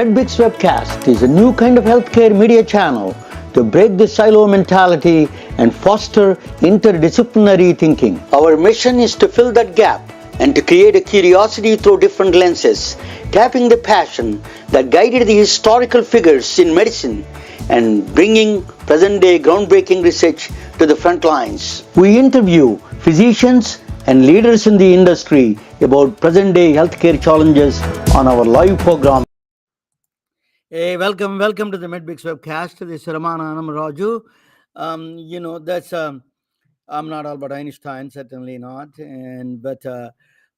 MedBix Webcast is a new kind of healthcare media channel to break the silo mentality and foster interdisciplinary thinking. Our mission is to fill that gap and to create a curiosity through different lenses, tapping the passion that guided the historical figures in medicine and bringing present-day groundbreaking research to the front lines. We interview physicians and leaders in the industry about present-day healthcare challenges on our live program. Hey, welcome to the MedBix Webcast. This is Ramana Raju. I'm not Albert Einstein, certainly not. But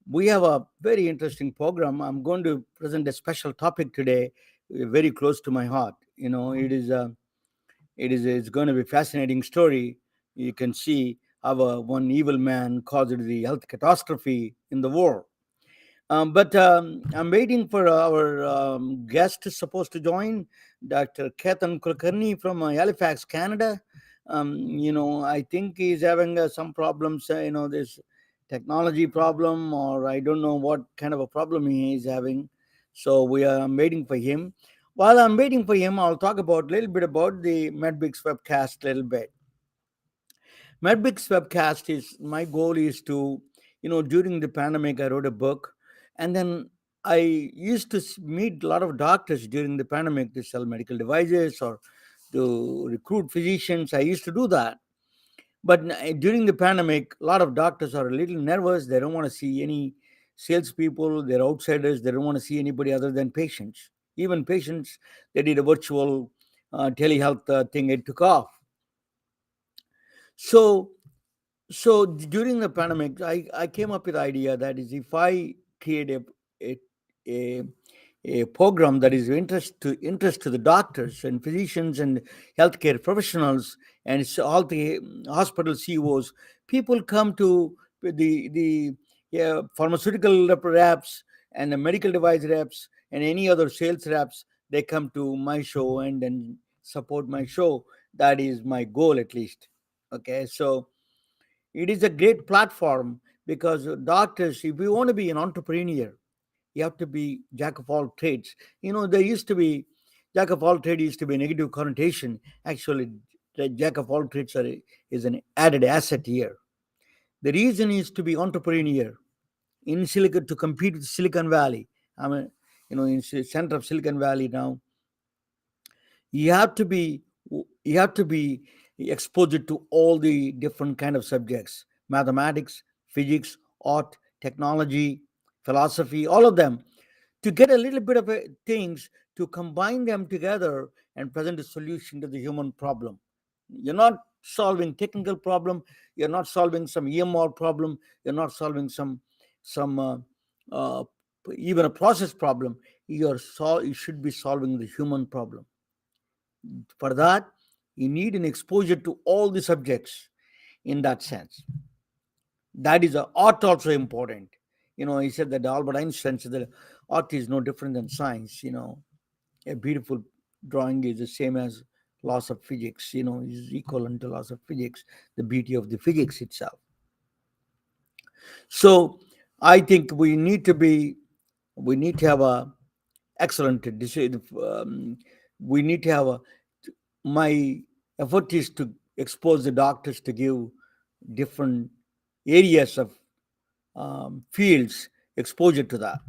we have a very interesting program. I'm going to present a special topic today, very close to my heart. It's going to be a fascinating story. You can see how one evil man caused the health catastrophe in the war. But I'm waiting for our guest is supposed to join, Dr. Ketan Kulkarni from Halifax, Canada. I think he's having some problems, this technology problem, or I don't know what kind of a problem he is having. So I'm waiting for him. While I'm waiting for him, I'll talk about a little bit about the MedBix Webcast a little bit. MedBix Webcast my goal is to, during the pandemic, I wrote a book. And then I used to meet a lot of doctors during the pandemic to sell medical devices or to recruit physicians. I used to do that. But during the pandemic, a lot of doctors are a little nervous. They don't want to see any salespeople. They're outsiders. They don't want to see anybody other than patients. Even patients, they did a virtual telehealth thing. It took off. So during the pandemic, I came up with the idea that is if I create a program that is of interest to the doctors and physicians and healthcare professionals and all the hospital CEOs, people come to the pharmaceutical reps and the medical device reps and any other sales reps. They come to my show and then support my show. That is my goal, at least. Okay, so it is a great platform because doctors, if you want to be an entrepreneur, you have to be jack of all trades. There used to be jack of all trades used to be a negative connotation. Actually, the jack of all trades is an added asset here. The reason is to be entrepreneur in Silicon to compete with Silicon Valley. In the center of Silicon Valley now. You have to be exposed to all the different kind of subjects: mathematics, physics, art, technology, philosophy, all of them, to get a little bit of things to combine them together and present a solution to the human problem. You're not solving technical problem. You're not solving some EMR problem. You're not solving some even a process problem. You should be solving the human problem. For that, you need an exposure to all the subjects in that sense. That is art also important. He said that Albert Einstein said that art is no different than science. A beautiful drawing is the same as laws of physics, is equivalent to laws of physics, the beauty of the physics itself. So I think we need to have a excellent we need to have my effort is to expose the doctors to give different areas of fields exposure to that.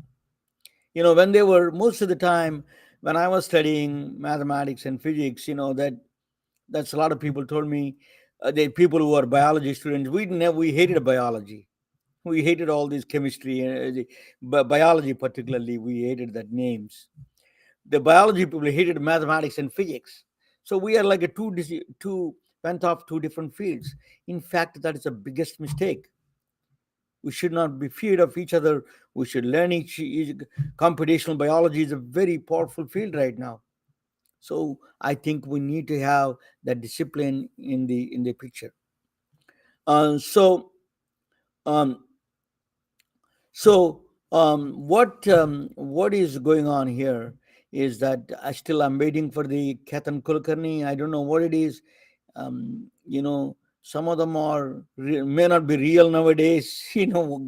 When they were most of the time when I was studying mathematics and physics, that's a lot of people told me, the people who are biology students, we hated biology. We hated all this chemistry, biology particularly. We hated that names. The biology people hated mathematics and physics. So we are like went off two different fields. In fact, that is the biggest mistake. We should not be feared of each other. We should learn each computational biology is a very powerful field right now. So I think we need to have that discipline in the picture. What is going on here is that I'm waiting for the Ketan Kulkarni. I don't know what it is. Some of them may not be real nowadays.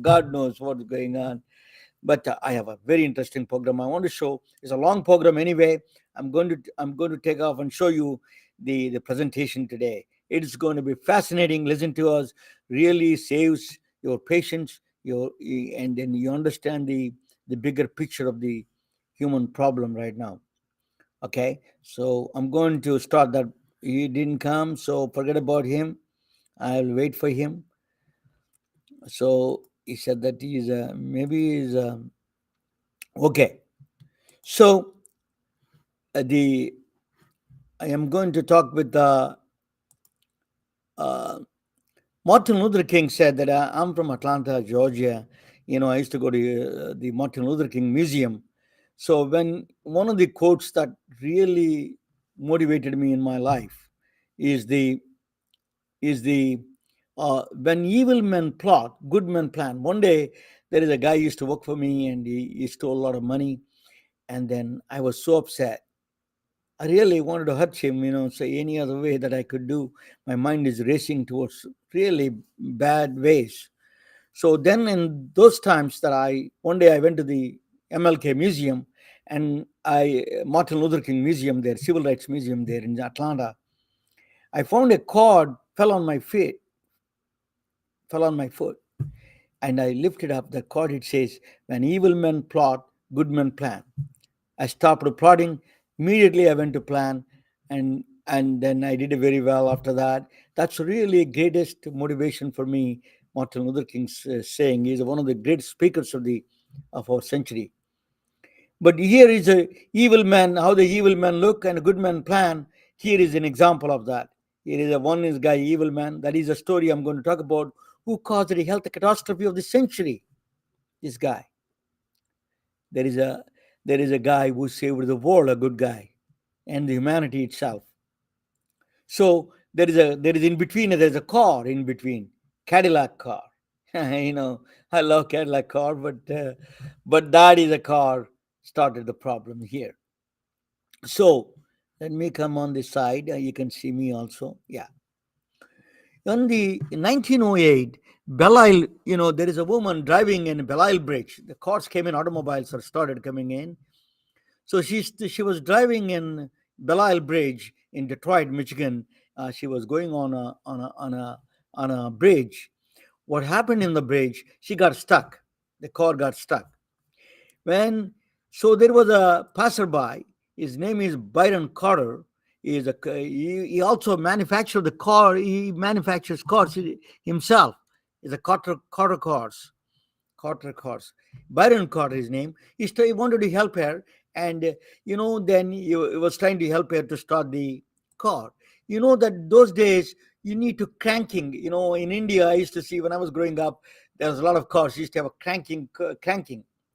God knows what's going on. But I have a very interesting program I want to show. It's a long program anyway. I'm going to take off and show you the presentation today. It's going to be fascinating. Listen to us. Really saves your patience. And then you understand the bigger picture of the human problem right now. Okay, so I'm going to start that. He didn't come, so forget about him. I'll wait for him. So he said that he's maybe he's okay. So the I am going to talk with uh, Martin Luther King said that I'm from Atlanta, Georgia. I used to go to the Martin Luther King Museum. So when one of the quotes that really motivated me in my life is the when evil men plot, good men plan. One day there is a guy used to work for me, and he stole a lot of money, and then I was so upset. I really wanted to hurt him, say any other way that I could do. My mind is racing towards really bad ways. So then, in those times, one day I went to the MLK Museum, and Martin Luther King Museum there, Civil Rights Museum there in Atlanta. I found a cord fell on my foot, and I lifted up the cord. It says, "When evil men plot, good men plan." I stopped plotting. Immediately I went to plan, and then I did it very well after that. That's really greatest motivation for me. Martin Luther King's saying, he's one of the great speakers of our century. But here is a evil man, how the evil man look and a good man plan. Here is an example of that. Here is a one is guy, evil man. That is a story I'm going to talk about. Who caused the health catastrophe of the century? This guy. There is a there is a guy who saved the world, a good guy, and the humanity itself. So there is in between. There is a car in between, Cadillac car. I love Cadillac car, but that is a car started the problem here. So let me come on this side. You can see me also. Yeah. In 1908, Belle, there is a woman driving in Belle Isle Bridge. The cars came in, automobiles are started coming in. So she was driving in Belle Isle Bridge in Detroit, Michigan. She was going on a bridge. What happened in the bridge? She got stuck. The car got stuck. When so there was a passerby. His name is Byron Carter. He also manufactured the car. He manufactures cars himself. He's a Carter cars. Carter cars. Byron Carter, his name. He wanted to help her, and then he was trying to help her to start the car. You know that those days you need to cranking. In India, I used to see when I was growing up, there was a lot of cars. You used to have a cranking.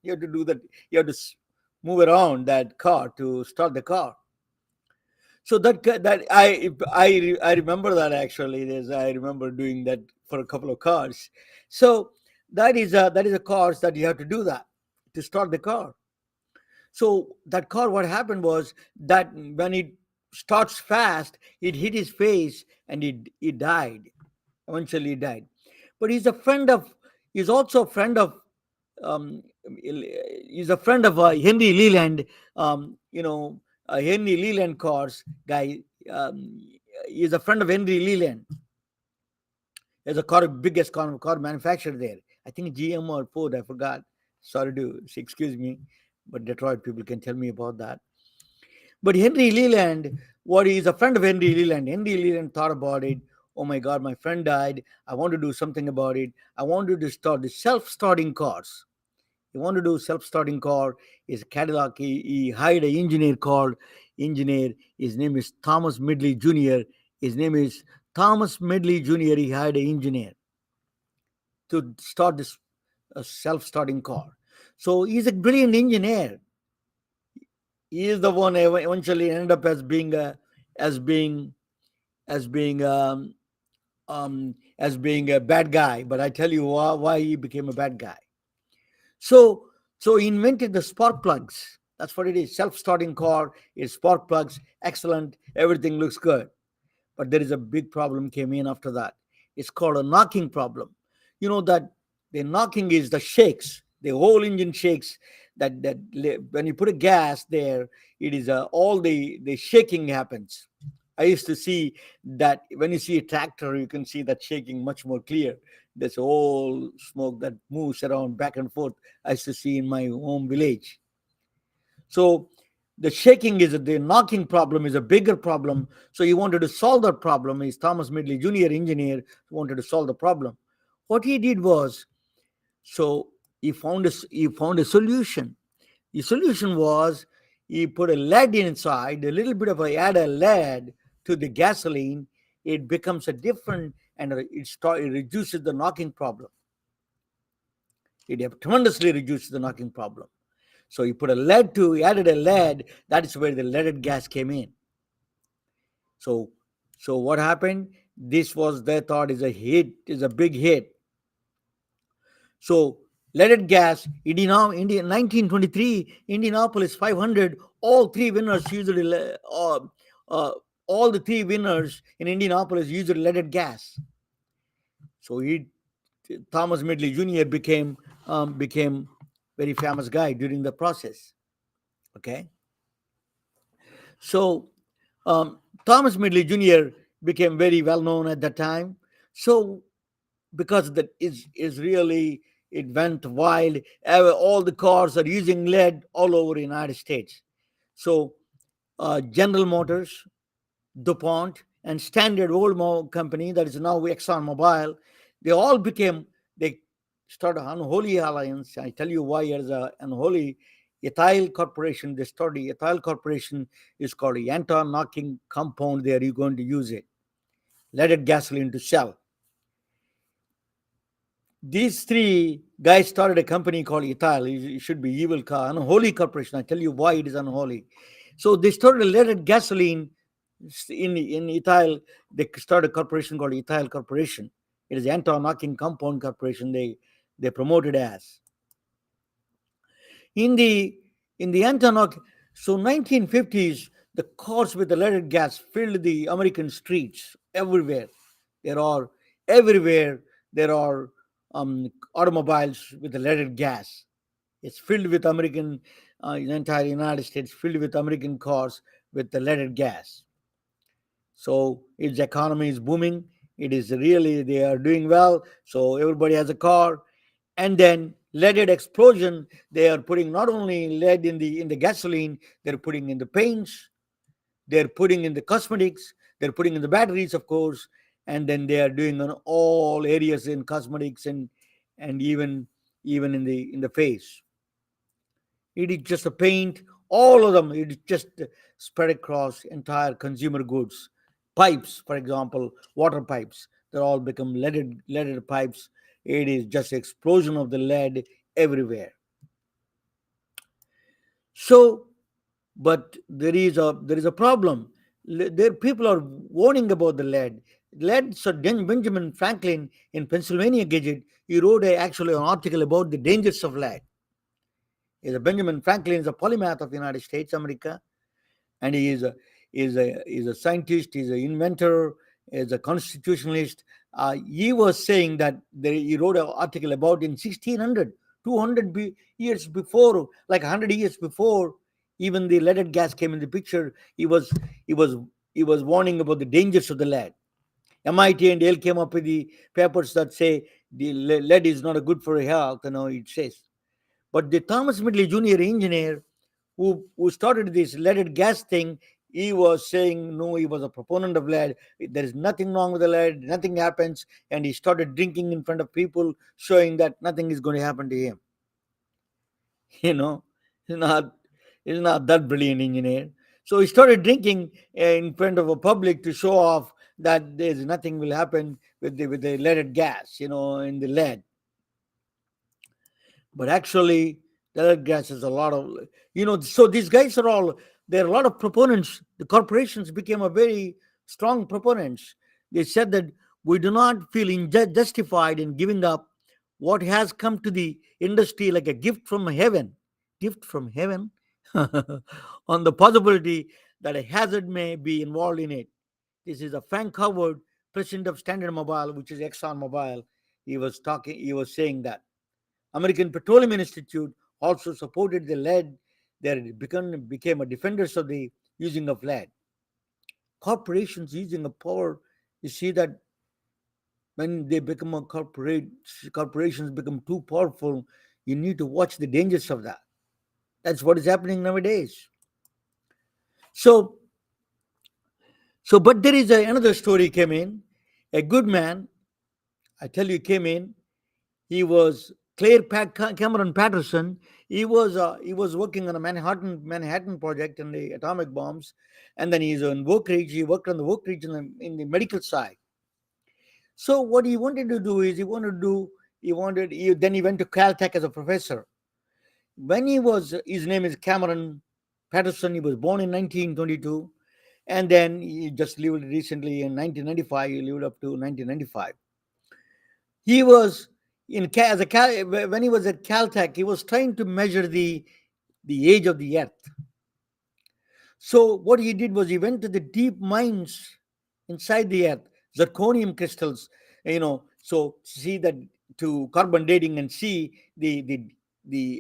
You have to do that. You have to move around that car to start the car. So that I remember that actually. I remember doing that for a couple of cars. So that is a cars that you have to do that to start the car. So that car, what happened was that when it starts fast, it hit his face and he died. Eventually, he died. But he's also a friend of um, he's a friend of Henry Leland. Henry Leland cars guy. He's a friend of Henry Leland. He's a biggest car manufacturer there. I think GM or Ford. I forgot. Sorry to excuse me, but Detroit people can tell me about that. But Henry Leland, what he is a friend of Henry Leland. Henry Leland thought about it. Oh my God, my friend died. I want to do something about it. I wanted to start the self-starting cars. He wanted to do self-starting car. Is Cadillac. He hired an engineer. His name is Thomas Medley Jr. His name is Thomas Medley Jr. He hired an engineer to start this self-starting car. So he's a brilliant engineer. He is the one who eventually ended up as being as being as being a bad guy. But I tell you why he became a bad guy. So he invented the spark plugs. That's what it is. Self-starting car is spark plugs. Excellent. Everything looks good. But there is a big problem came in after that. It's called a knocking problem. You know that the knocking is the shakes. The whole engine shakes. When you put a gas there, it is all the shaking happens. I used to see that when you see a tractor, you can see that shaking much more clear. There's all smoke that moves around back and forth. I used to see in my home village. So the shaking is the knocking problem is a bigger problem. So he wanted to solve that problem. He's Thomas Medley Jr. engineer wanted to solve the problem. What he did was, so he found a solution. The solution was he put a lead inside, a little bit of add a lead to the gasoline. It becomes a different, and it reduces the knocking problem. It tremendously reduces the knocking problem. So you put he added a lead. That is where the leaded gas came in. So, so what happened? This was they thought is a hit, is a big hit. So leaded gas, 1923, Indianapolis 500, all three winners usually, all the three winners in Indianapolis used leaded gas. So Thomas Medley Jr. became very famous guy during the process. Okay, so Thomas Medley Jr. became very well known at that time. So because that is really it went wild. All the cars are using lead all over the United States. So General Motors, DuPont, and Standard Oil Company, that is now ExxonMobil, they started an unholy alliance. I tell you why there's an unholy ethyl corporation. They started ethyl corporation is called the anti-knocking compound. There you're going to use it, leaded gasoline to sell. These three guys started a company called Ethyl. It should be evil, unholy corporation. I tell you why it is unholy. So they started a leaded gasoline in Ethyl. They started a corporation called Ethyl Corporation. It is anti-knocking compound corporation. They promoted as in the anti-knock. So 1950s, the cars with the leaded gas filled the American streets everywhere. There are everywhere there are automobiles with the leaded gas. It's filled with American, in the entire United States, filled with American cars with the leaded gas. So its economy is booming. It is really, they are doing well. So everybody has a car. And then leaded explosion, they are putting not only lead in the gasoline, they're putting in the paints, they're putting in the cosmetics, they're putting in the batteries, of course, and then they are doing on all areas in cosmetics and even in the face. It is just a paint, all of them. It is just spread across entire consumer goods. Pipes, for example, water pipes, they're all become leaded pipes. It is just explosion of the lead everywhere. So, but there is a problem. There people are warning about the lead. Lead. So Benjamin Franklin in Pennsylvania Gazette, he wrote actually an article about the dangers of lead. Benjamin Franklin is a polymath of the United States, America, and he is a scientist, he's an inventor, is a constitutionalist. He was saying that he wrote an article about in 1600, 200 years before, like 100 years before, even the leaded gas came in the picture. He was warning about the dangers of the lead. MIT and Yale came up with the papers that say the lead is not good for health. It says. But the Thomas Medley Jr. engineer who started this leaded gas thing, he was saying no, he was a proponent of lead. There is nothing wrong with the lead, nothing happens, and he started drinking in front of people, showing that nothing is going to happen to him. You know, he's not he's not that brilliant engineer. So he started drinking in front of a public to show off that there's nothing will happen with the leaded gas, in the lead. But actually the other gas is a lot of, so these guys are all, there are a lot of proponents. The corporations became a very strong proponents. They said that we do not feel justified in giving up what has come to the industry like a gift from heaven on the possibility that a hazard may be involved in it. This is a Frank Howard, president of Standard Mobile, which is Exxon Mobil. He was saying that. American Petroleum Institute also supported the lead. They became a defenders of the using of lead. Corporations using a power, you see that when they become a corporations become too powerful, you need to watch the dangers of that. That's what is happening nowadays. So, but there is another story came in. A good man, I tell you, came in. He was Cameron Patterson. He was working on a Manhattan project in the atomic bombs, and then he's on Oak Ridge. He worked on the Oak Ridge in the medical side. So what he wanted to do is then he went to Caltech as a professor. When he was his name is Cameron Patterson. He was born in 1922, and then he just lived recently in 1995. He lived up to 1995. He was when he was at Caltech. He was trying to measure the age of the Earth. So what he did was he went to the deep mines inside the earth, zirconium crystals, so see that to carbon dating and see the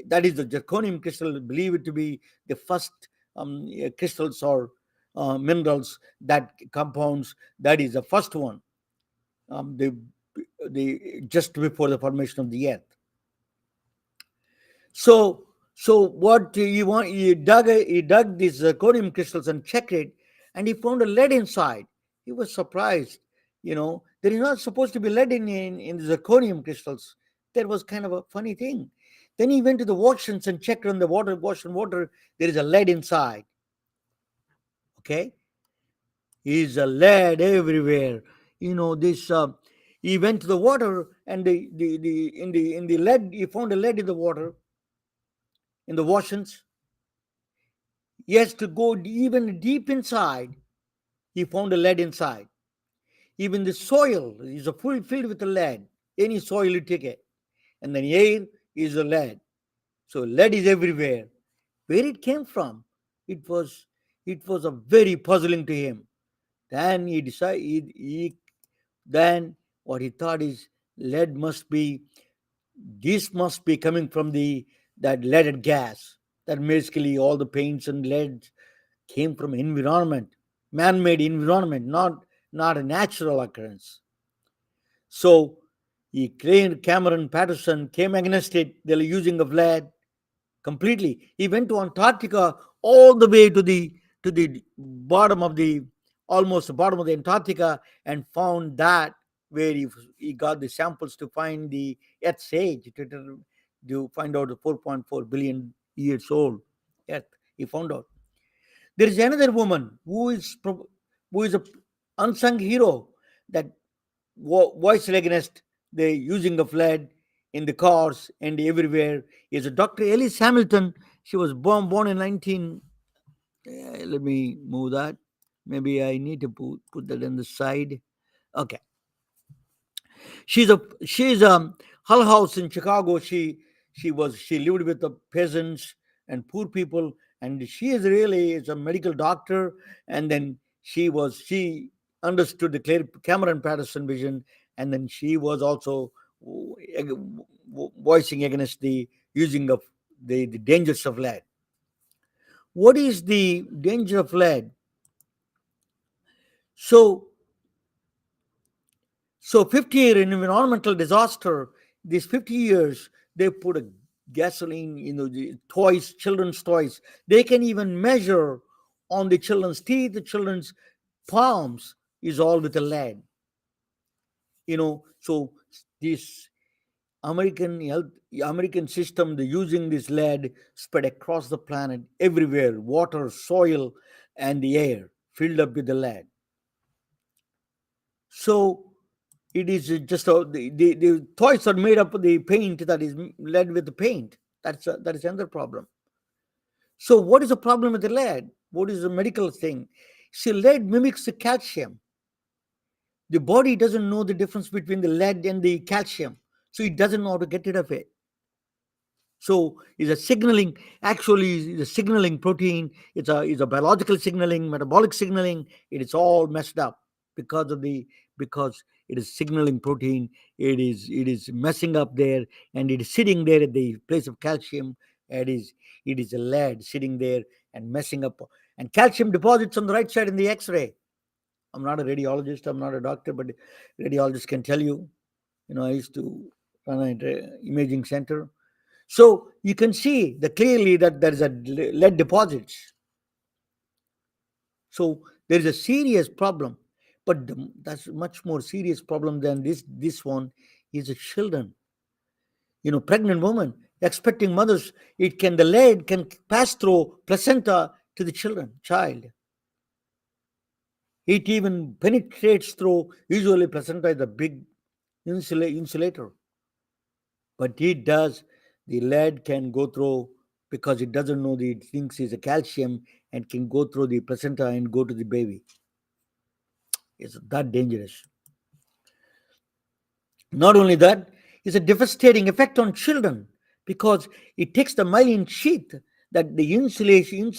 that is the zirconium crystal, believe it to be the first crystals or minerals, that compounds, that is the first one, the just before the formation of the earth. So, what you want? He dug these zirconium crystals and checked it, and he found a lead inside. He was surprised. There is not supposed to be lead in the zirconium crystals. That was kind of a funny thing. Then he went to the oceans and checked on the ocean water. There is a lead inside. Okay, is a lead everywhere. This. He went to the water, and in the lead, he found a lead in the water, in the oceans. He has to go even deep inside. He found a lead inside. Even the soil is a full filled with the lead. Any soil you take it, and then air is a lead. So lead is everywhere. Where it came from, it was a very puzzling to him. Then he decided. Then what he thought is lead must be this must be coming from the that leaded gas. That basically all the paints and lead came from environment, man-made environment, not a natural occurrence. So he claimed Cameron Patterson came against it, the using of lead completely. He went to Antarctica all the way to the bottom of the almost the bottom of the Antarctica, and found that where he got the samples to find the Earth's age, to find out the 4.4 billion years old Earth. He found out. There is another woman who is a unsung hero that voiced against the using of lead in the cars and everywhere. Is a Dr. Elise Hamilton. She was born in 19. Let me move that. Maybe I need to put that on the side. Okay. She's Hull House in Chicago. She lived with the peasants and poor people, and she is a medical doctor. And then she understood the Cameron Patterson vision, and then she was also voicing against the using of the dangers of lead. What is the danger of lead? So, 50-year environmental disaster, these 50 years, they put a gasoline, the toys, children's toys. They can even measure on the children's teeth, the children's palms is all with the lead. So this American system, the using this lead spread across the planet everywhere, water, soil, and the air filled up with the lead. So it is just the toys are made up of the paint that is lead with the paint. That is another problem. So what is the problem with the lead? What is the medical thing? See, lead mimics the calcium. The body doesn't know the difference between the lead and the calcium, so it doesn't know how to get rid of it. So it's a signaling, actually it's a signaling protein. It's a biological signaling, metabolic signaling. It is all messed up because it is signaling protein. It is messing up there, and it is sitting there at the place of calcium. It is a lead sitting there and messing up, and calcium deposits on the right side in the X-ray. I'm not a radiologist, I'm not a doctor, but radiologist can tell you. I used to run an imaging center. So you can see that clearly that there is a lead deposits. So there is a serious problem, but that's a much more serious problem than this one is the children. Pregnant women, expecting mothers, the lead can pass through placenta to the child. It even penetrates through, usually placenta is a big insulator, but it does. The lead can go through because it doesn't know it thinks it's a calcium and can go through the placenta and go to the baby. It's that dangerous. Not only that, it's a devastating effect on children because it takes the myelin sheath, that the insulation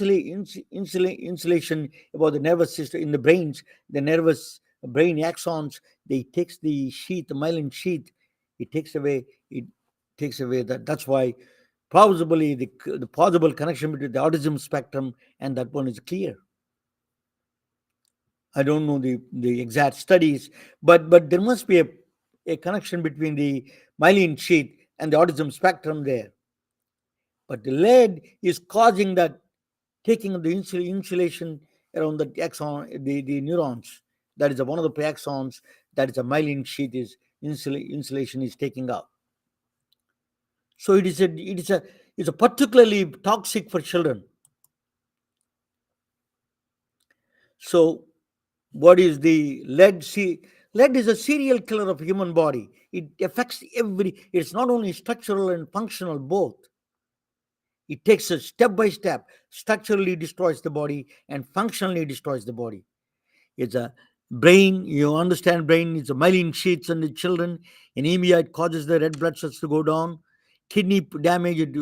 about the nervous system in the brains, the nervous brain axons. They takes the sheath, the myelin sheath. It takes away. It takes away that. That's why probably the possible connection between the autism spectrum and that one is clear. I don't know the exact studies, but there must be a connection between the myelin sheath and the autism spectrum there. But the lead is causing that, taking the insulation around the axon, the neurons. That is one of the preaxons. That is a myelin sheath is insulation is taking up. So it's a particularly toxic for children. So what is the lead? Lead is a serial killer of human body. It affects it's not only structural and functional both. It takes a step by step, structurally destroys the body and functionally destroys the body. It's a brain, you understand brain, it's a myelin sheaths in the children. Anemia, it causes the red blood cells to go down. Kidney damage, it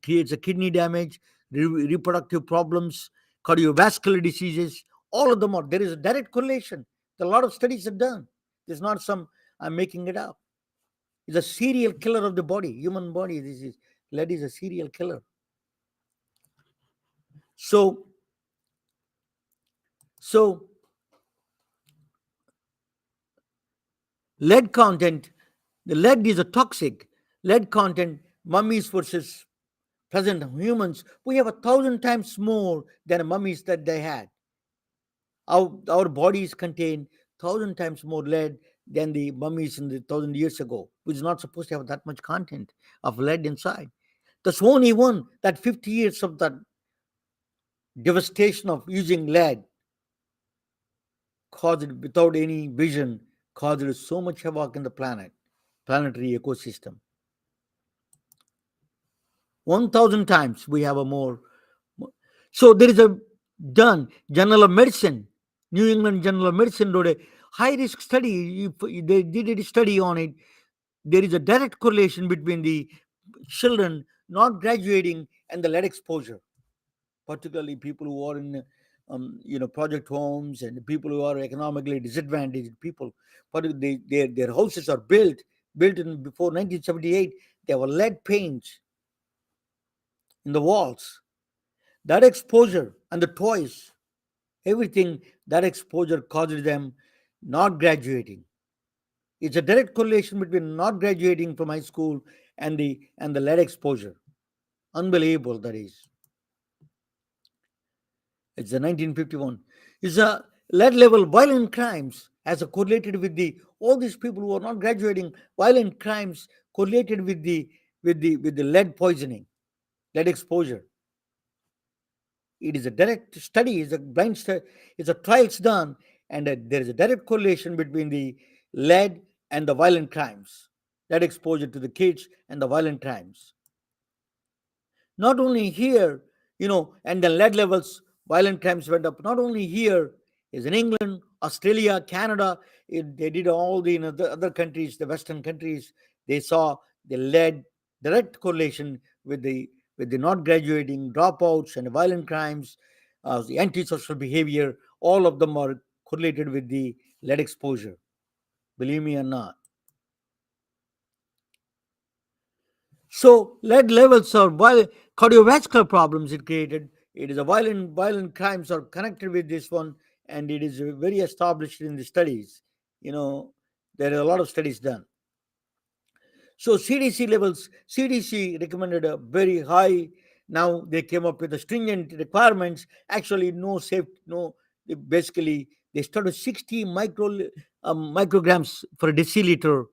creates a kidney damage, reproductive problems, cardiovascular diseases, all of them are. There is a direct correlation. A lot of studies are done. There's not some, I'm making it up. It's a serial killer of the body, human body. Lead is a serial killer. So, so lead content, the lead is a toxic. Lead content, mummies versus present humans, we have 1,000 times more than mummies that they had. Our bodies contain 1,000 times more lead than the mummies in the 1,000 years ago, which is not supposed to have that much content of lead inside. That's only one, that 50 years of that devastation of using lead caused, without any vision, caused so much havoc in the planetary ecosystem. 1,000 times we have a more. So there is a done Journal of Medicine, New England Journal of Medicine wrote a high risk study. If they did a study on it, there is a direct correlation between the children not graduating and the lead exposure, particularly people who are in project homes and people who are economically disadvantaged people. But their houses are built in before 1978. There were lead paints in the walls. That exposure and the toys, everything, that exposure causes them not graduating. It's a direct correlation between not graduating from high school and the lead exposure. Unbelievable that is. It's the 1951. It's a lead level violent crimes as a correlated with the all these people who are not graduating, violent crimes correlated with the lead poisoning, lead exposure. It is a direct study, it's a blind study, it's a trials done, and there is a direct correlation between the lead and the violent crimes, lead exposure to the kids and the violent crimes. Not only here, and the lead levels, violent crimes went up. Not only here, is in England, Australia, Canada. They did all the other countries, the Western countries. They saw the lead direct correlation with the not graduating, dropouts, and violent crimes, the antisocial behavior. All of them are correlated with the lead exposure. believe me or not. So lead levels are cardiovascular problems it created. It is a violent crimes are connected with this one, and it is very established in the studies. You know, there are a lot of studies done. So CDC levels, CDC recommended a very high. Now they came up with the stringent requirements. Actually, no safe, no. Basically, they started 60 micrograms per deciliter,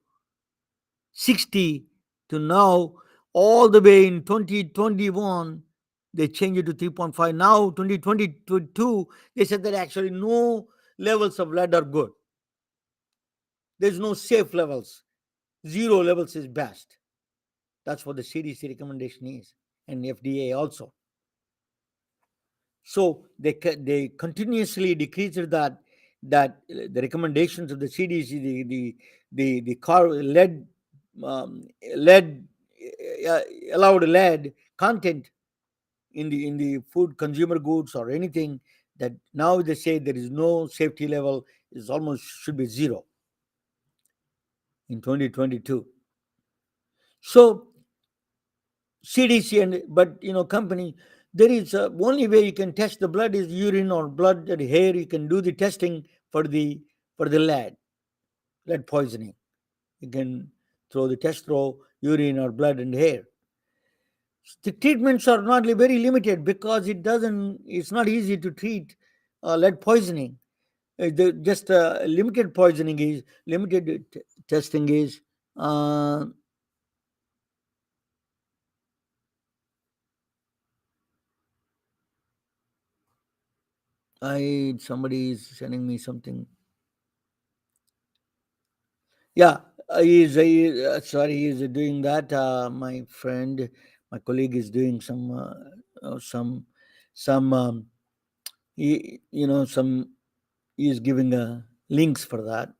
60 to now all the way in 2021 they changed it to 3.5. Now 2022 they said that actually no levels of lead are good. There's no safe levels. Zero levels is best. That's what the CDC recommendation is, and FDA also. So they continuously decreased the recommendations of the CDC, the car lead, lead, uh, allowed lead content in the food, consumer goods, or anything. That now they say there is no safety level, is almost should be zero in 2022. So CDC, and but company, there is only way you can test the blood is urine or blood or hair. You can do the testing for the lead poisoning. You can throw the test through urine or blood and hair. The treatments are not very limited because it's not easy to treat lead poisoning. Just limited poisoning is limited testing is. Uh, I Somebody is sending me something. Yeah, sorry, he is doing that. My friend, my colleague is doing some some he is giving links for that.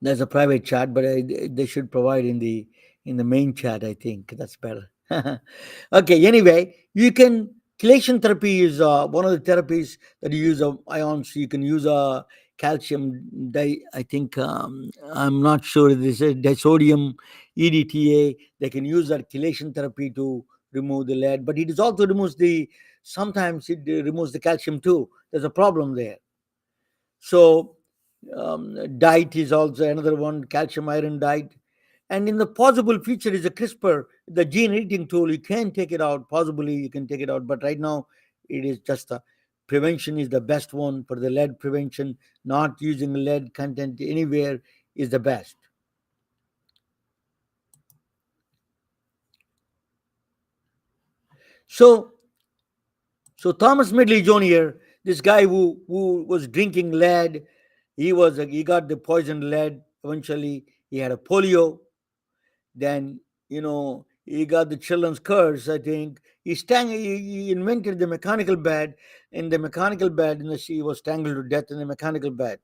There's a private chat, but they should provide in the main chat. I think that's better. Okay. Anyway, you can chelation therapy is one of the therapies that you use ions. You can use calcium. I think I'm not sure. This is disodium EDTA. They can use that chelation therapy to remove the lead, but it is also removes the sometimes it removes the calcium too. There's a problem there. So diet is also another one, calcium iron diet. And in the possible future is a CRISPR, the gene editing tool. You can take it out. Possibly you can take it out, but right now it is just a prevention is the best one for the lead prevention. Not using lead content anywhere is the best. So so Thomas Medley Jr., this guy who was drinking lead, he got the poisoned lead. Eventually, he had a polio. Then he got the children's curse. I think he invented the mechanical bed. In the mechanical bed in the sea, he was strangled to death in the mechanical bed.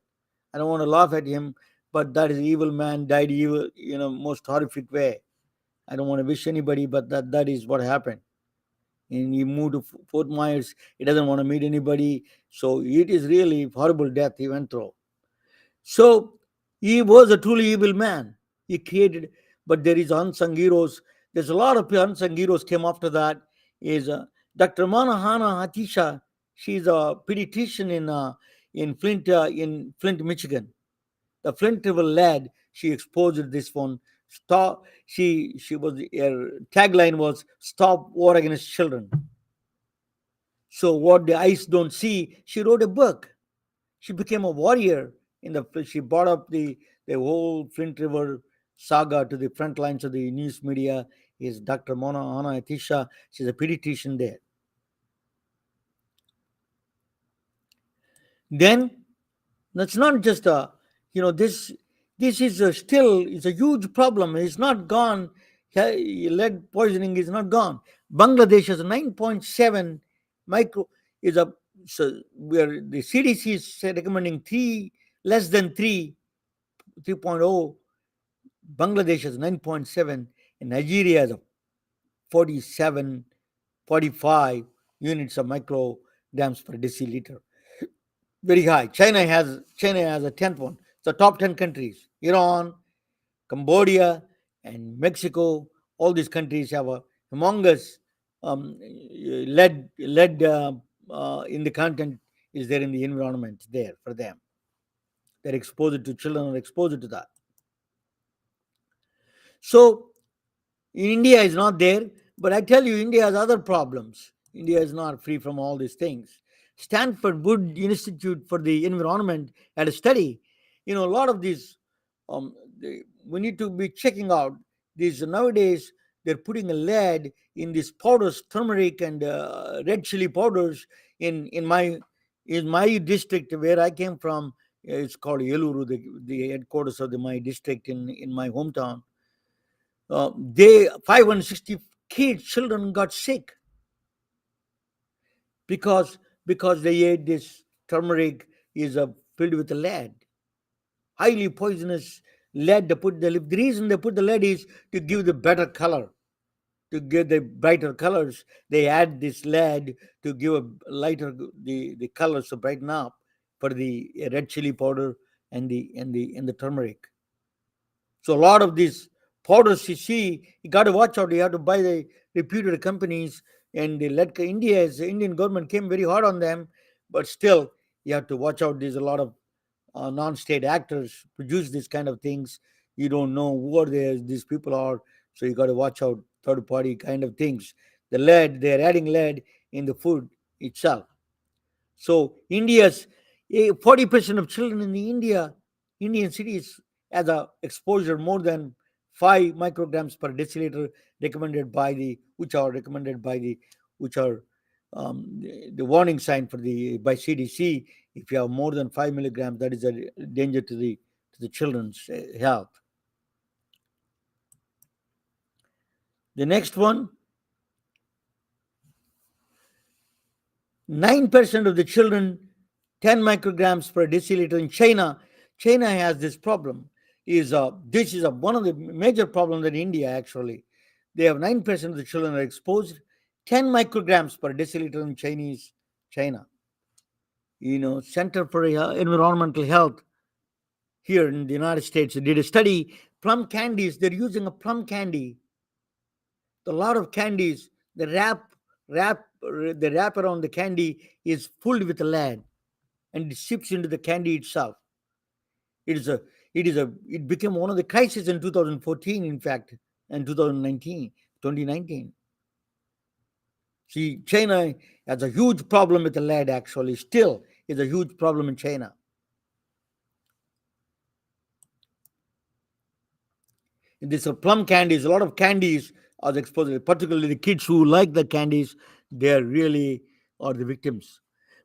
I don't want to laugh at him, but that is evil man died evil, most horrific way. I don't want to wish anybody, but that is what happened. And he moved to Fort Myers. He doesn't want to meet anybody. So it is really horrible death he went through. So he was a truly evil man. He created, but there is unsung heroes. There's a lot of unsung heroes came after that. Is Dr. Manahana Hatisha. She's a pediatrician in Flint, Michigan. The Flint River lad. She exposed this one. Stop. She was her tagline was "Stop War Against Children." So what the eyes don't see. She wrote a book. She became a warrior she brought up the whole Flint River saga to the front lines of the news media. Is Dr. Mona Anna Atisha. She's a pediatrician there. Then that's not just this is still is a huge problem. It's not gone. Lead poisoning is not gone. Bangladesh has 9.7 micro is a so where the CDC is recommending three less than 3.0. Bangladesh has 9.7, and Nigeria has a 47, 45 units of micrograms per deciliter. Very high. China has a 10th one. So top 10 countries: Iran, Cambodia, and Mexico. All these countries have a humongous lead in the content is there in the environment there for them. They're exposed to children are exposed to that. So India is not there, but I tell you, India has other problems. India is not free from all these things. Stanford Wood Institute for the Environment had a study. A lot of these, we need to be checking out these nowadays. They're putting a lead in these powders, turmeric and red chili powders in my district where I came from. It's called Yeluru, the headquarters of my district in my hometown. They 560 kids, children got sick because they ate this turmeric is filled with lead, highly poisonous lead. The reason they put the lead is to give the better color, to get the brighter colors. They add this lead to give a lighter the colors to brighten up for the red chili powder and the turmeric. So a lot of these powders you see, you got to watch out. You have to buy the reputed companies, and the Indian government came very hard on them, but still you have to watch out. There's a lot of non-state actors produce these kind of things. You don't know who are these people are, so you got to watch out. Third-party kind of things. The lead, they're adding lead in the food itself. So India's 40% of children in the Indian cities has a exposure more than 5 micrograms per deciliter recommended by which are the warning sign for the by CDC. If you have more than 5 milligrams, that is a danger to the children's health. The next one, 9% of the children, 10 micrograms per deciliter in China. China has this problem. This is one of the major problems in India, actually. They have 9% of the children are exposed, 10 micrograms per deciliter in China. Center for Environmental Health here in the United States did a study. Plum candies, they're using a plum candy. A lot of candies, the wrap around the candy is filled with lead, and it seeps into the candy itself. It is a it became one of the crises in 2014, in fact, and 2019. See, China has a huge problem with the lead, actually. Still is a huge problem in China. This plum candies, a lot of candies are exposed, particularly the kids who like the candies, they are really are the victims.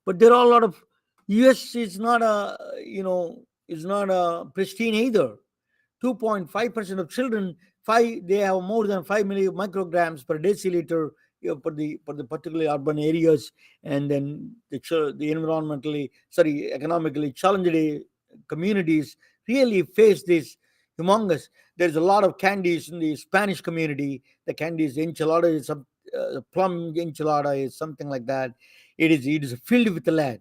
But there are a lot of US is not a pristine either. 2.5% of children, they have more than 5 micrograms per deciliter, for the particularly urban areas, and then the economically challenged communities really face this humongous. There's a lot of candies in the Spanish community. The candies enchilada is some plum enchilada is something like that. It is filled with lead.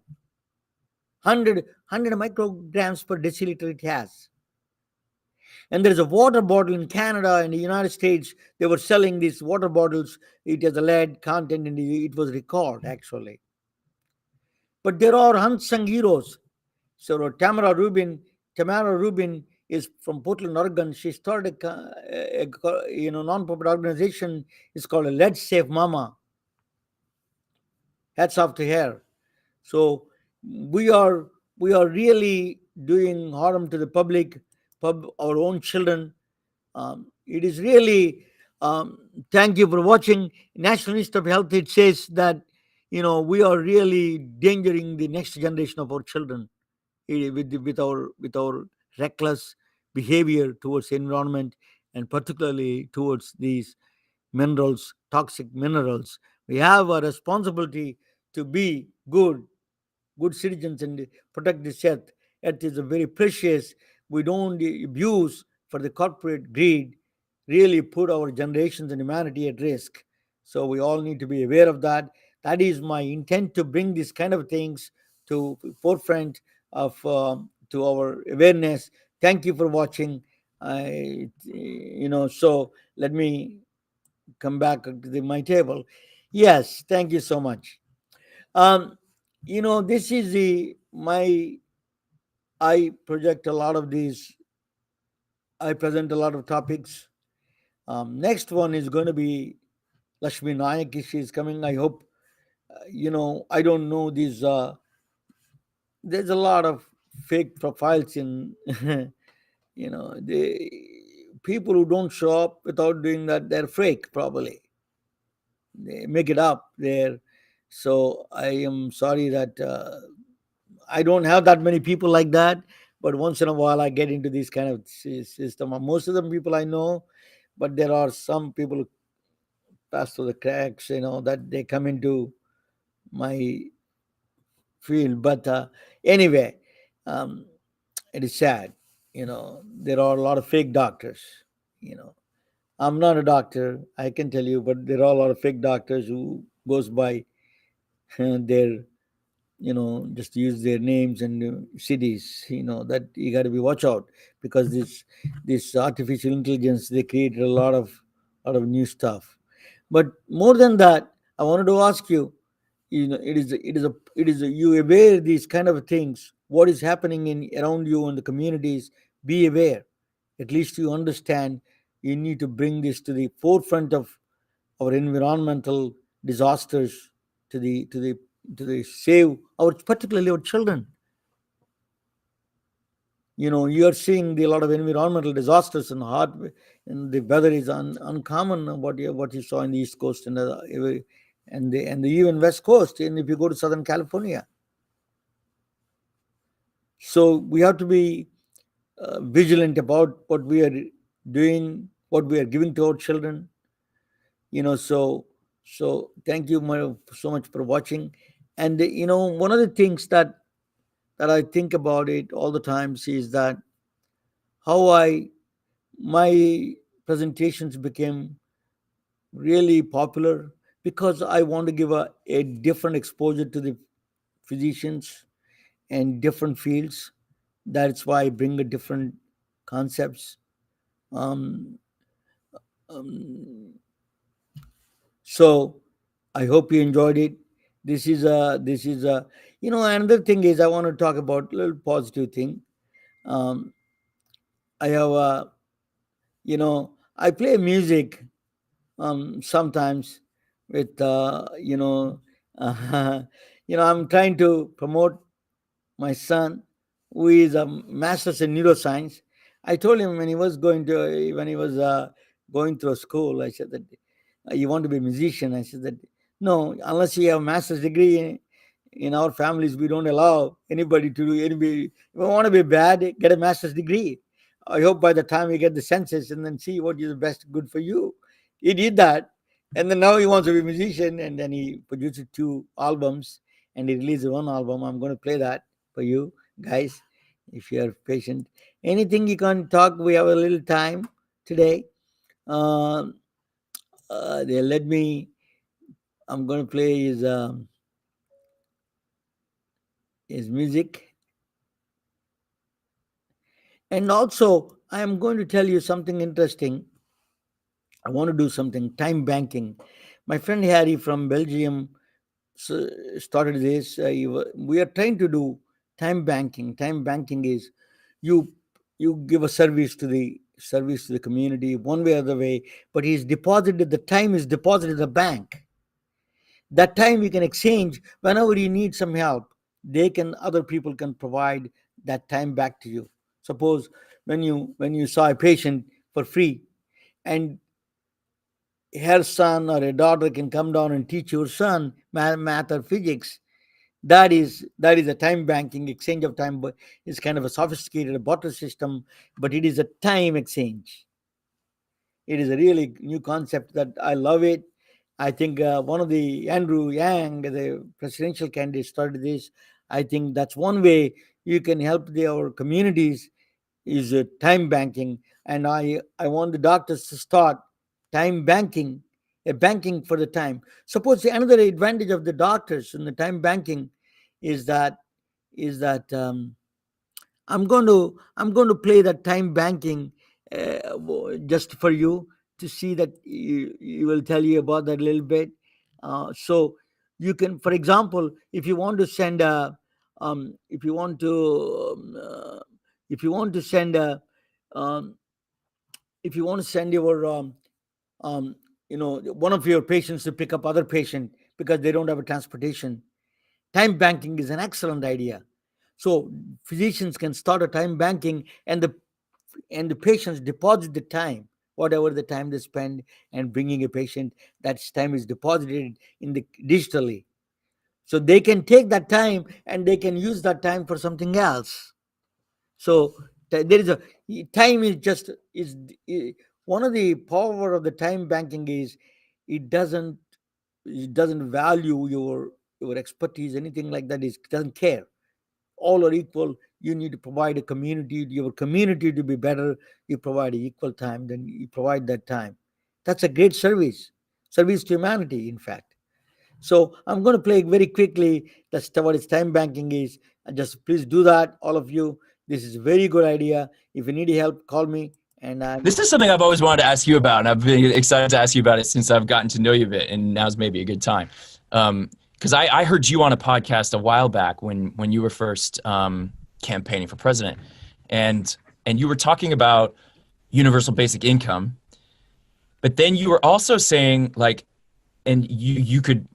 100 micrograms per deciliter it has. And there's a water bottle in Canada and the United States. They were selling these water bottles. It has a lead content, and it was recalled, actually. But there are unsung heroes. So Tamara Rubin is from Portland, Oregon. She started a non-profit organization. It's called a Lead Safe Mama. Hats off to her. So we are really doing harm to the public, our own children. It is really, thank you for watching National Institute of Health. It says that we are really endangering the next generation of our children, with our reckless behavior towards the environment, and particularly towards these minerals, toxic minerals. We have a responsibility to be good citizens and protect this earth. Earth is a very precious. We don't abuse for the corporate greed, really put our generations and humanity at risk. So we all need to be aware of that. That is my intent, to bring these kind of things to forefront of to our awareness. Thank you for watching. So let me come back to my table. Yes, thank you so much. Um, this is the my I project a lot of these. I present a lot of topics. Next one is going to be Lakshmi Nayak. She is coming. I hope. I don't know these. There's a lot of fake profiles in. The people who don't show up without doing that, they're fake. Probably they make it up there. So I am sorry that I don't have that many people like that. But once in a while, I get into this kind of system. Most of the people I know, but there are some people who pass through the cracks. That they come into my field. But anyway, um, it is sad. There are a lot of fake doctors. You know, I'm not a doctor, I can tell you, but there are a lot of fake doctors who goes by their, just use their names and cities. That you got to be watch out, because this artificial intelligence, they created a lot of new stuff. But more than that, I wanted to ask you, you aware these kind of things, what is happening in around you in the communities. Be aware, at least you understand. You need to bring this to the forefront of our environmental disasters, to the save our, particularly our children. You are seeing a lot of environmental disasters and hard, and the weather is uncommon. What you saw in the east coast and the even west coast, and if you go to southern California. So we have to be vigilant about what we are doing, what we are giving to our children. So thank you so much for watching. And one of the things that I think about it all the times is that how I my presentations became really popular, because I want to give a different exposure to the physicians and different fields. That's why I bring a different concepts. Um, um, so I hope you enjoyed it. This is a another thing is I want to talk about a little positive thing. Um, I have I play music sometimes with uh, I'm trying to promote my son, who is a master's in neuroscience. I told him when he was going through school, I said that, you want to be a musician? I said that, no, unless you have a master's degree in our families, we don't allow anybody to do anybody. If you want to be bad, get a master's degree. I hope by the time you get the census and then see what is the best good for you. He did that, and then now he wants to be a musician, and then he produced two albums, and he released one album. I'm going to play that for you guys, if you are patient. Anything you can talk. We have a little time today. Um, they let me. I'm going to play his music, and also I am going to tell you something interesting. I want to do something time banking. My friend Harry from Belgium started this. We are trying to do time banking. Time banking is you you give a service to the community one way or the way, but he's deposited the time is deposited in the bank. That time we can exchange whenever you need some help. Other people can provide that time back to you. Suppose when you saw a patient for free, and her son or a daughter can come down and teach your son math or physics. That is a time banking exchange of time, but it's kind of a sophisticated barter system, but it is a time exchange. It is a really new concept that I love it. I think one of the Andrew Yang, the presidential candidate, started this. I think that's one way you can help our communities is time banking, and I want the doctors to start time banking, a banking for the time. Suppose another advantage of the doctors in the time banking is that is that I'm going to play that time banking just for you to see that you will tell you about that a little bit. So you can, for example, if you want to send a, if you want to, if you want to send a, um, if you want to send your, um, one of your patients to pick up other patient because they don't have a transportation, time banking is an excellent idea. So physicians can start a time banking, and the patients deposit the time, whatever the time they spend and bringing a patient, that time is deposited in the digitally. So they can take that time and they can use that time for something else. So there is a time is just is one of the power of the time banking is it doesn't it doesn't value your expertise, anything like that. Is doesn't care. All are equal. You need to provide a community, your community to be better. You provide equal time, then you provide that time. That's a great service to humanity, in fact. So I'm going to play very quickly. That's what its time banking is. And just please do that, all of you. This is a very good idea. If you need help, call me. And This is something I've always wanted to ask you about, and I've been excited to ask you about it since I've gotten to know you a bit, and now's maybe a good time. Because I heard you on a podcast a while back when you were first campaigning for president, and you were talking about universal basic income, but then you were also saying, like, and you could,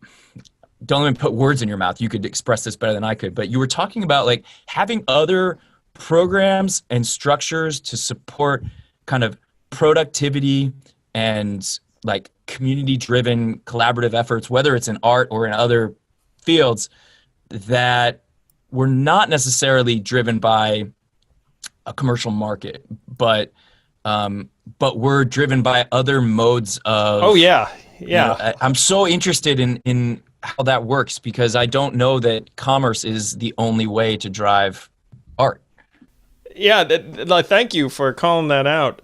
don't let me put words in your mouth, you could express this better than I could, but you were talking about like having other programs and structures to support kind of productivity and like community driven collaborative efforts, whether it's in art or in other fields, that were not necessarily driven by a commercial market, but were driven by other modes of. Oh yeah, yeah. I'm so interested in how that works, because I don't know that commerce is the only way to drive art. Yeah, thank you for calling that out.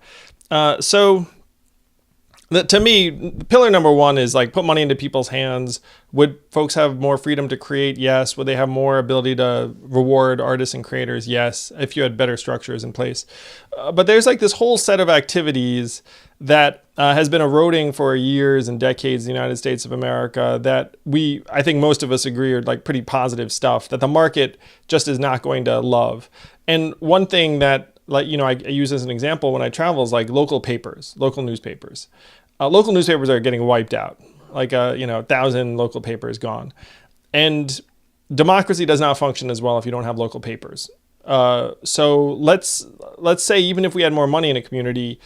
To me, pillar number one is like put money into people's hands. Would folks have more freedom to create? Yes. Would they have more ability to reward artists and creators? Yes, if you had better structures in place. But there's like this whole set of activities that has been eroding for years and decades in the United States of America that I think most of us agree are like pretty positive stuff that the market just is not going to love. And one thing that, like, I use as an example when I travel is like local newspapers. Local newspapers are getting wiped out. Like, 1,000 local papers gone. And democracy does not function as well if you don't have local papers. So let's say even if we had more money in a community,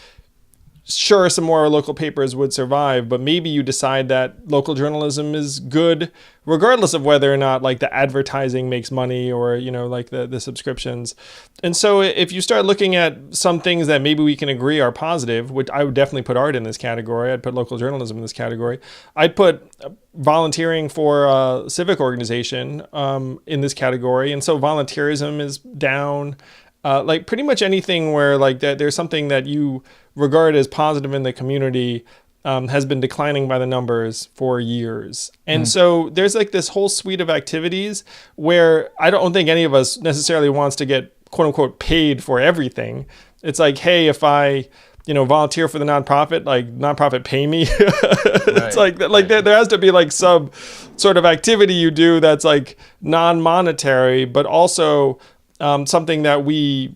sure, some more local papers would survive, but maybe you decide that local journalism is good regardless of whether or not like the advertising makes money or, like the subscriptions. And so if you start looking at some things that maybe we can agree are positive, which I would definitely put art in this category, I'd put local journalism in this category, I'd put volunteering for a civic organization in this category. And so volunteerism is down. Like pretty much anything where like there's something that you regard as positive in the community has been declining by the numbers for years. And so there's like this whole suite of activities where I don't think any of us necessarily wants to get quote unquote paid for everything. It's like, hey, if I volunteer for the nonprofit, like nonprofit pay me. It's like there has to be like some sort of activity you do that's like non-monetary, but also something that we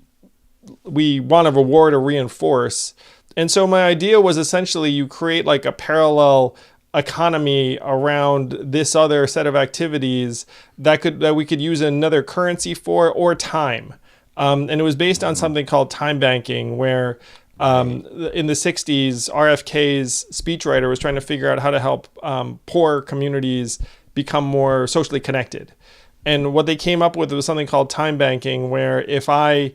want to reward or reinforce. And so my idea was essentially you create like a parallel economy around this other set of activities that we could use another currency for, or time. And it was based on something called time banking, where in the 60s, RFK's speechwriter was trying to figure out how to help poor communities become more socially connected. And what they came up with was something called time banking, where if I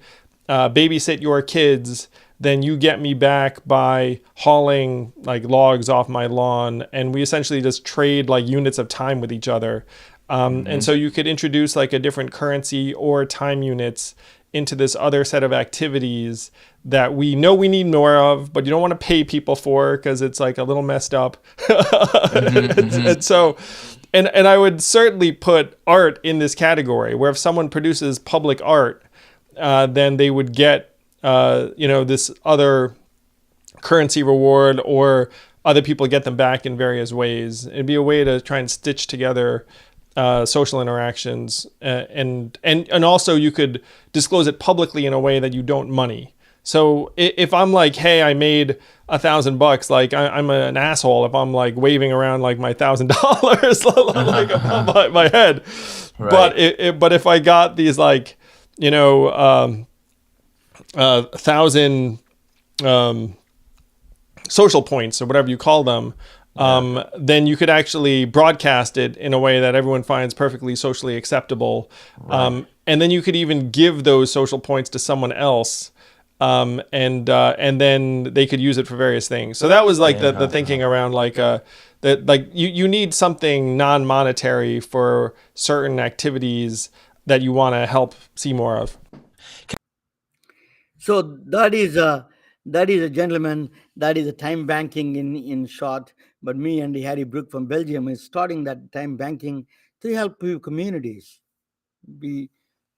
babysit your kids, then you get me back by hauling like logs off my lawn. And we essentially just trade like units of time with each other. And so you could introduce like a different currency or time units into this other set of activities that we know we need more of, but you don't want to pay people for because it's like a little messed up. And so, and I would certainly put art in this category, where if someone produces public art, then they would get, this other currency reward, or other people get them back in various ways. It'd be a way to try and stitch together social interactions, and also you could disclose it publicly in a way that you don't money. So if I'm like, hey, I made $1,000, like I'm an asshole if I'm like waving around like my $1,000 like above my head. Right. But if I got these like, 1,000 social points or whatever you call them, then you could actually broadcast it in a way that everyone finds perfectly socially acceptable. Right. And then you could even give those social points to someone else. And then they could use it for various things. So that was like the thinking around like that, like you need something non-monetary for certain activities that you want to help see more of. So that is a gentleman, that is a time banking in short. But me and Harry Brook from Belgium is starting that time banking to help communities, be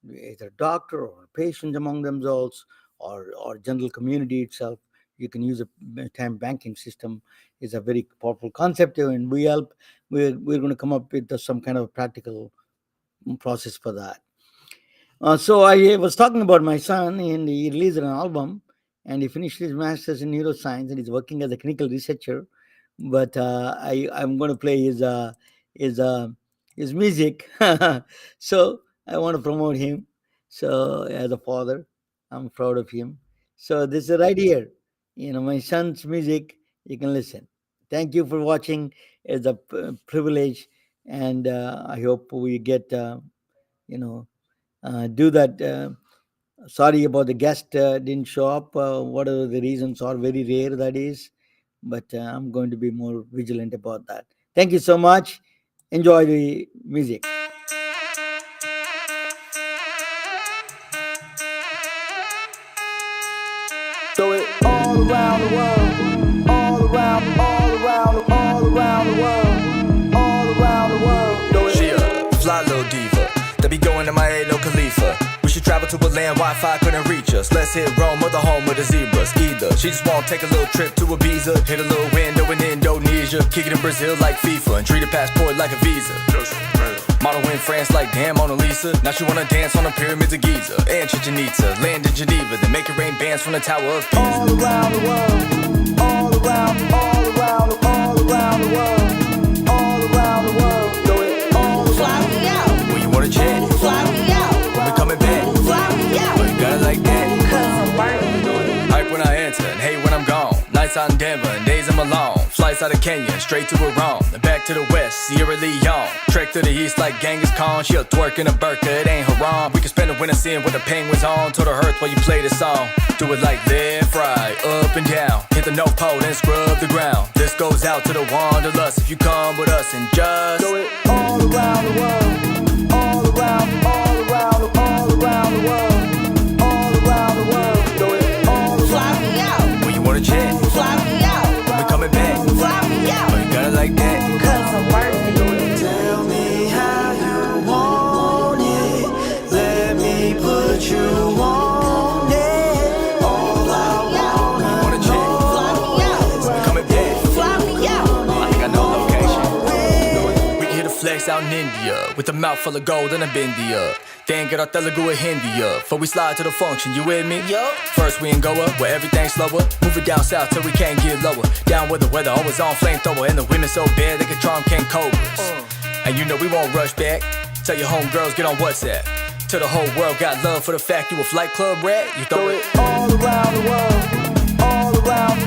either doctor or patients among themselves, or general community itself. You can use a time banking system. Is a very powerful concept, and we're going to come up with some kind of practical process for that. So I was talking about my son, and he released an album, and he finished his master's in neuroscience, and he's working as a clinical researcher. But I'm going to play his music. So I want to promote him. So as a father, I'm proud of him. So this is right here, my son's music. You can listen. Thank you for watching. It's a privilege, and I hope we get do that. Sorry about the guest didn't show up. Whatever the reasons are, very rare that is, but I'm going to be more vigilant about that. Thank you so much. Enjoy the music. Do it all around the world, all around the world, all around the world. Do it. She a fly little diva that be going to my no Khalifa. We should travel to a land Wi-Fi couldn't reach us. Let's hit Rome or the home of the zebras. Either she just wanna take a little trip to Ibiza, hit a little window in Indonesia, kick it in Brazil like FIFA, and treat a passport like a visa. Model in France like damn Mona Lisa. Now she wanna dance on the pyramids of Giza and Chichen Itza. Land in Geneva, then make it rain bands from the Tower of Pisa. All around the world, all around the world, all around the world. Do it all. Fly me out. When you wanna jet. Fly me out. When we coming back. Fly me out. But you got it like that. Cause I'm working. Hype when I enter and hate when I'm gone. Nights out in Denver and days in Milan. Flights out of Kenya straight to Iran. Then back to the west, Sierra Leone. Trek to the east like Genghis Khan. She'll twerk in a burqa, it ain't haram. We can spend the winter seeing what the penguins on. Told her hurts while you play the song. Do it like left, right, up and down. Hit the North Pole and scrub the ground. This goes out to the wanderlust. If you come with us and just do it all around the world, all around the world, all around the world. Do it all. Fly me out. When you wanna jet. Fly me out. When we coming back. Fly me out. But you got it like that. Cause I'm working. Tell me how you want it. Let me put you on it. All I wanna know. Fly me out. When we coming back. Fly me out. I think I know location. We can hit a flex out in India with a mouth full of gold and a bindia. Then get our Telugu and Hindi up. Before we slide to the function, you with me? Yup. First we in Goa, where everything's slower. Move it down south till we can't get lower. Down where the weather always on flamethrower. And the women so bad they can charm King Cobras. And you know we won't rush back. Tell your homegirls get on WhatsApp. Till the whole world got love for the fact you a flight club rat. You throw it all around the world, all around